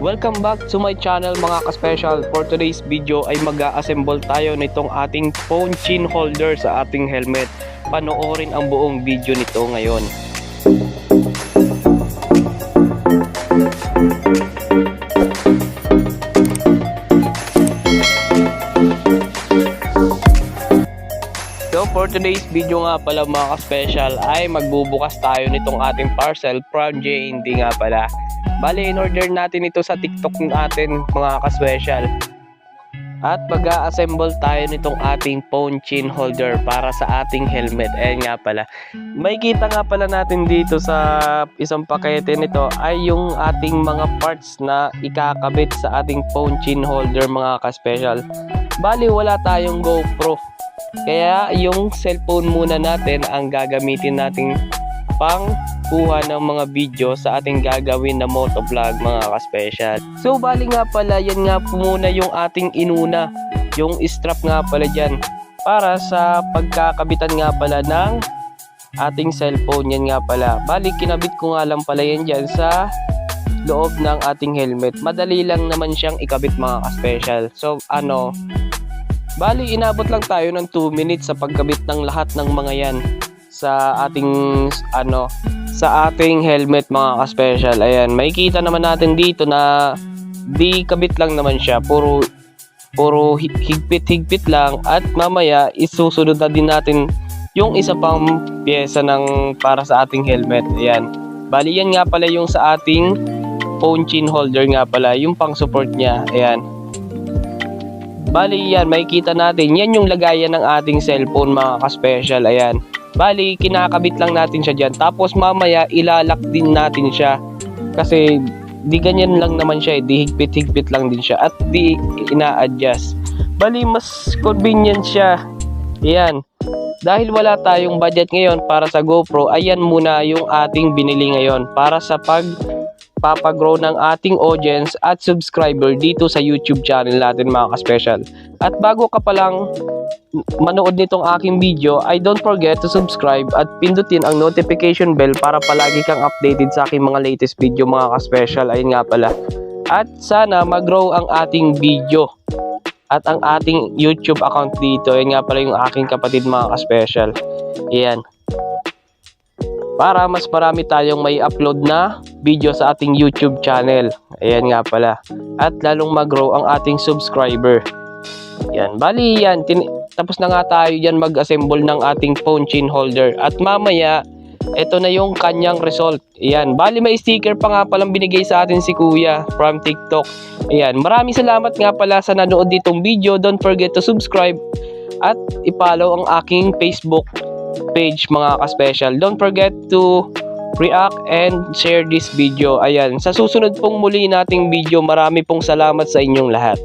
Welcome back to my channel mga ka-special. For today's video ay mag-assemble tayo nitong ating phone chin holder sa ating helmet. Panoorin ang buong video nito ngayon. So for today's video nga pala mga ka-special ay magbubukas tayo nitong ating parcel from J&D nga pala. Bali, in-order natin ito sa TikTok natin mga ka-special. At mag-assemble tayo nitong ating phone chin holder para sa ating helmet. Ayan nga pala. May kita nga pala natin dito sa isang pakete nito ay yung ating mga parts na ikakabit sa ating phone chin holder mga ka-special. Bali, wala tayong GoPro. Kaya yung cellphone muna natin ang gagamitin nating pang kuha ng mga video sa ating gagawin na motovlog mga ka-special. So bali nga pala, yan nga po muna yung ating inuna, yung strap nga pala dyan para sa pagkakabitan nga pala ng ating cellphone. Yan nga pala, bali kinabit ko nga lang pala yan dyan sa loob ng ating helmet. Madali lang naman siyang ikabit mga ka-special. So bali inabot lang tayo ng 2 minutes sa pagkabit ng lahat ng mga yan sa ating helmet mga ka-special. Ayan, makikita naman natin dito na di kabit lang naman siya, puro higpit lang, at mamaya isusunod na din natin yung isa pang pyesa ng para sa ating helmet. Ayan, bali yan nga pala yung sa ating phone chin holder nga pala, yung pang support niya. Ayan, bali yan, makikita natin yan yung lagayan ng ating cellphone mga ka-special. Ayan, bali kinakabit lang natin siya dyan, tapos mamaya ilalak din natin siya kasi di ganyan lang naman siya, di higpit lang din siya at di ina-adjust. Bali mas convenient siya. Ayan, dahil wala tayong budget ngayon para sa GoPro, ayan muna yung ating binili ngayon para sa papagrow ng ating audience at subscriber dito sa YouTube channel natin mga ka-special. At bago ka palang manood nitong aking video, ay don't forget to subscribe at pindutin ang notification bell para palagi kang updated sa aking mga latest video mga ka-special. Ayun nga pala. At sana mag-grow ang ating video at ang ating YouTube account dito. Ayun nga pala yung aking kapatid mga ka-special. Ayan, para mas marami tayong may upload na video sa ating YouTube channel. Ayan nga pala. At lalong mag-grow ang ating subscriber. Yan, bali yan, tapos na nga tayo yan mag-assemble ng ating phone chin holder. At mamaya, ito na yung kanyang result. Ayan, bali may sticker pa nga palang binigay sa atin si Kuya from TikTok. Ayan, maraming salamat nga pala sa nanood ditong video. Don't forget to subscribe at i-follow ang aking Facebook page mga ka-special. Don't forget to react and share this video. Ayan, sa susunod pong muli nating video, marami pong salamat sa inyong lahat.